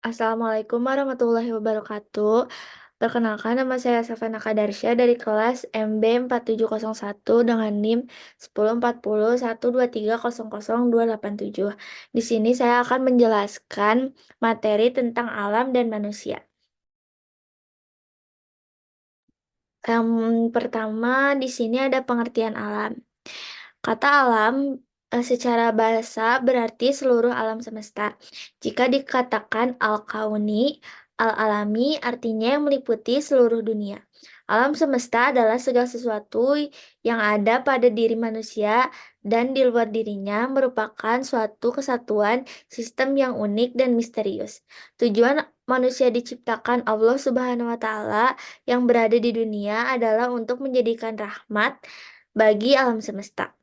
Assalamualaikum warahmatullahi wabarakatuh. Perkenalkan, nama saya Safana Kadarsya dari kelas MB 4701 dengan NIM 104012300287. Di sini saya akan menjelaskan materi tentang alam dan manusia. Yang pertama, di sini ada pengertian alam. Kata alam secara bahasa berarti seluruh alam semesta. Jika dikatakan al-kauni, al-alami artinya yang meliputi seluruh dunia. Alam semesta adalah segala sesuatu yang ada pada diri manusia dan di luar dirinya merupakan suatu kesatuan sistem yang unik dan misterius. Tujuan manusia diciptakan Allah Subhanahu wa Ta'ala yang berada di dunia adalah untuk menjadikan rahmat bagi alam semesta.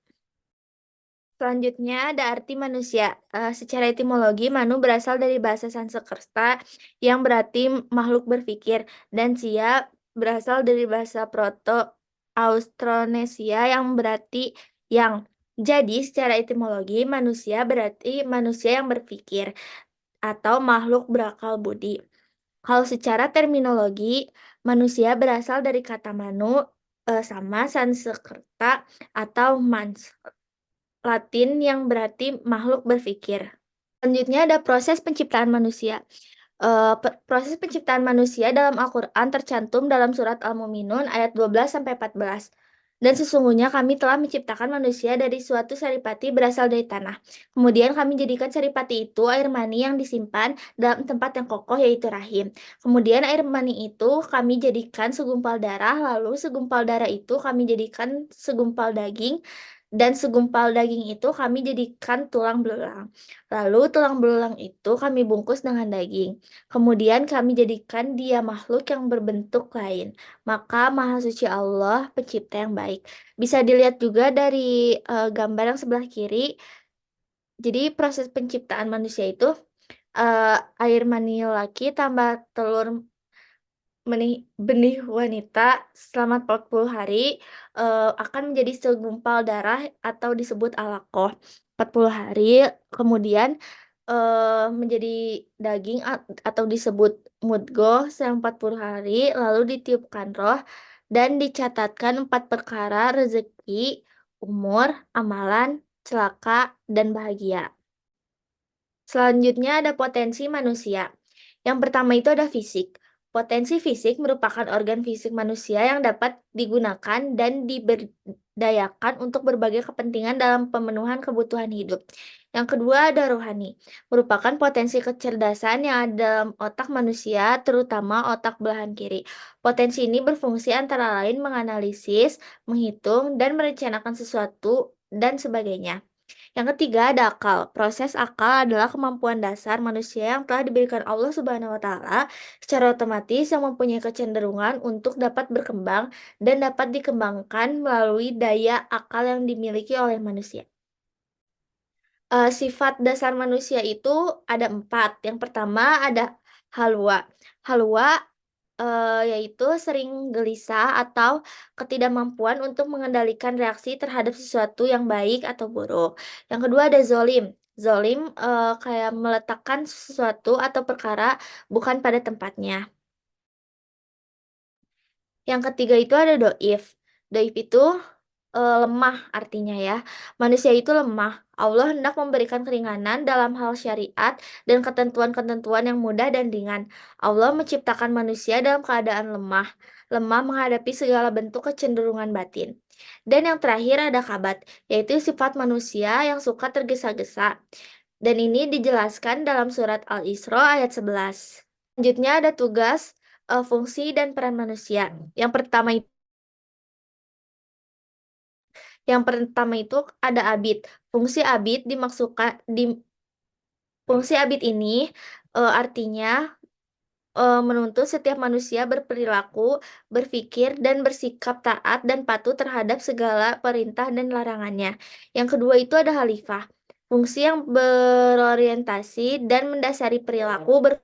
Selanjutnya ada arti manusia. Secara etimologi, manu berasal dari bahasa Sanskerta yang berarti makhluk berpikir, dan sia berasal dari bahasa Proto-Austronesia yang berarti yang. Jadi, secara etimologi, manusia berarti manusia yang berpikir atau makhluk berakal budi. Kalau secara terminologi, manusia berasal dari kata manu sama Sanskerta atau mans. Latin yang berarti makhluk berpikir. Selanjutnya ada proses penciptaan manusia. Proses penciptaan manusia dalam Al-Quran tercantum dalam surat Al-Muminun ayat 12-14. Dan sesungguhnya kami telah menciptakan manusia dari suatu saripati berasal dari tanah. Kemudian kami jadikan saripati itu air mani yang disimpan dalam tempat yang kokoh yaitu rahim. Kemudian air mani itu kami jadikan segumpal darah, lalu segumpal darah itu kami jadikan segumpal daging, dan segumpal daging itu kami jadikan tulang belulang. Lalu tulang belulang itu kami bungkus dengan daging. Kemudian kami jadikan dia makhluk yang berbentuk lain. Maka Maha Suci Allah, pencipta yang baik. Bisa dilihat juga dari gambar yang sebelah kiri. Jadi proses penciptaan manusia itu eh, air mani laki tambah telur benih wanita selama 40 hari akan menjadi segumpal darah atau disebut alaqoh. 40 hari kemudian menjadi daging atau disebut mudgoh selama 40 hari, lalu ditiupkan roh dan dicatatkan 4 perkara: rezeki, umur, amalan, celaka, dan bahagia. Selanjutnya ada potensi manusia. Yang pertama itu ada fisik. Potensi fisik merupakan organ fisik manusia yang dapat digunakan dan diberdayakan untuk berbagai kepentingan dalam pemenuhan kebutuhan hidup. Yang kedua ada rohani. Merupakan potensi kecerdasan yang ada dalam otak manusia, terutama otak belahan kiri. Potensi ini berfungsi antara lain menganalisis, menghitung, dan merencanakan sesuatu, dan sebagainya. Yang ketiga ada akal. Proses akal adalah kemampuan dasar manusia yang telah diberikan Allah Subhanahu wa Ta'ala secara otomatis yang mempunyai kecenderungan untuk dapat berkembang dan dapat dikembangkan melalui daya akal yang dimiliki oleh manusia. Sifat dasar manusia itu ada 4. Yang pertama ada halwa. Halwa yaitu sering gelisah atau ketidakmampuan untuk mengendalikan reaksi terhadap sesuatu yang baik atau buruk. Yang kedua ada zolim. Zolim kayak meletakkan sesuatu atau perkara bukan pada tempatnya. Yang ketiga itu ada doif. Doif itu lemah artinya ya. Manusia itu lemah. Allah hendak memberikan keringanan dalam hal syariat dan ketentuan-ketentuan yang mudah dan ringan. Allah menciptakan manusia dalam keadaan lemah, lemah menghadapi segala bentuk kecenderungan batin. Dan yang terakhir ada kabat, yaitu sifat manusia yang suka tergesa-gesa. Dan ini dijelaskan dalam surat Al-Isra ayat 11. Selanjutnya ada tugas, fungsi, dan peran manusia. Yang pertama itu ada abid. Fungsi abid dimaksudkan fungsi abid ini artinya menuntut setiap manusia berperilaku, berpikir, dan bersikap taat dan patuh terhadap segala perintah dan larangannya. Yang kedua itu ada khalifah. Fungsi yang berorientasi dan mendasari perilaku,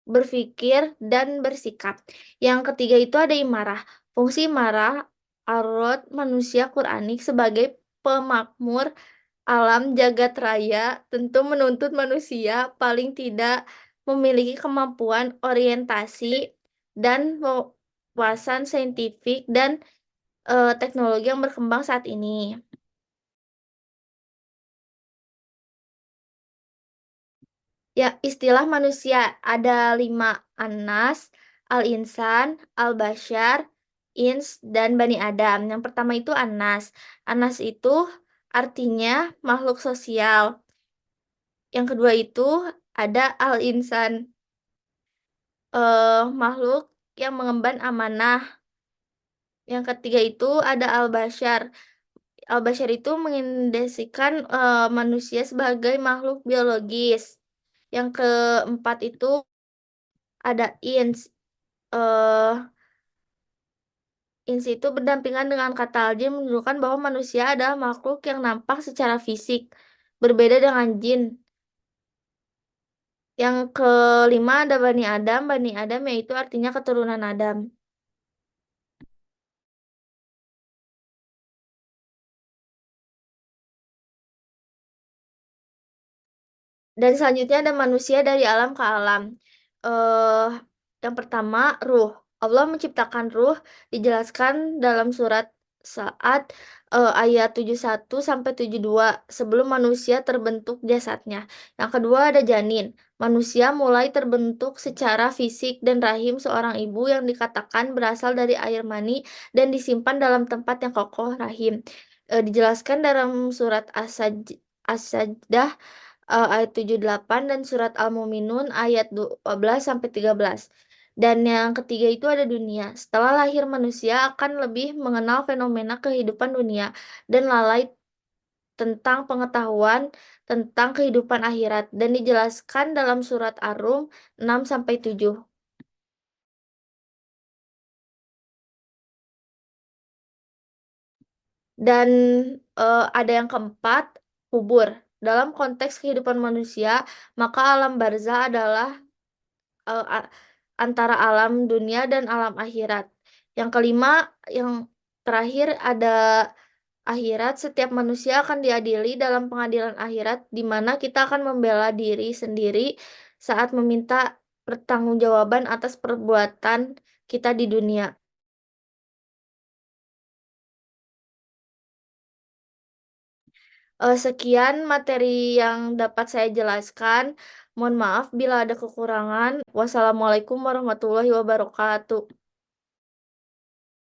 berpikir, dan bersikap. Yang ketiga itu ada imarah. Fungsi imarah Arot manusia Quranik sebagai pemakmur alam jagat raya tentu menuntut manusia paling tidak memiliki kemampuan orientasi dan wawasan saintifik dan teknologi yang berkembang saat ini. Ya, istilah manusia ada 5: An-Nas, Al-Insan, Al-Bashar, Ins, dan Bani Adam. Yang pertama itu An-Nas. An-Nas itu artinya makhluk sosial. Yang kedua itu ada Al-Insan, makhluk yang mengemban amanah. Yang ketiga itu ada Al-Bashar. Al-Bashar itu mengindikasikan manusia sebagai makhluk biologis. Yang keempat itu ada Ins. eh Ins itu berdampingan dengan kata al-jin menunjukkan bahwa manusia adalah makhluk yang nampak secara fisik, berbeda dengan jin. Yang kelima ada Bani Adam. Bani Adam yaitu artinya keturunan Adam. Dan selanjutnya ada manusia dari alam ke alam. Eh, yang pertama, ruh. Allah menciptakan ruh dijelaskan dalam surat Sa'ad ayat 71 sampai 72 sebelum manusia terbentuk jasadnya. Yang kedua ada janin. Manusia mulai terbentuk secara fisik dan rahim seorang ibu yang dikatakan berasal dari air mani dan disimpan dalam tempat yang kokoh rahim. Dijelaskan dalam surat As-Sajdah ayat 78 dan surat Al-Muminun ayat 12 sampai 13. Dan yang ketiga itu ada dunia. Setelah lahir manusia akan lebih mengenal fenomena kehidupan dunia dan lalai tentang pengetahuan tentang kehidupan akhirat dan dijelaskan dalam surat Ar-Rum 6 sampai 7. Dan ada yang keempat, kubur. Dalam konteks kehidupan manusia, maka alam barzah adalah eh, a- antara alam dunia dan alam akhirat. Yang kelima, yang terakhir ada akhirat. Setiap manusia akan diadili dalam pengadilan akhirat, di mana kita akan membela diri sendiri saat meminta pertanggungjawaban atas perbuatan kita di dunia. Sekian materi yang dapat saya jelaskan. Mohon maaf bila ada kekurangan. Wassalamualaikum warahmatullahi wabarakatuh.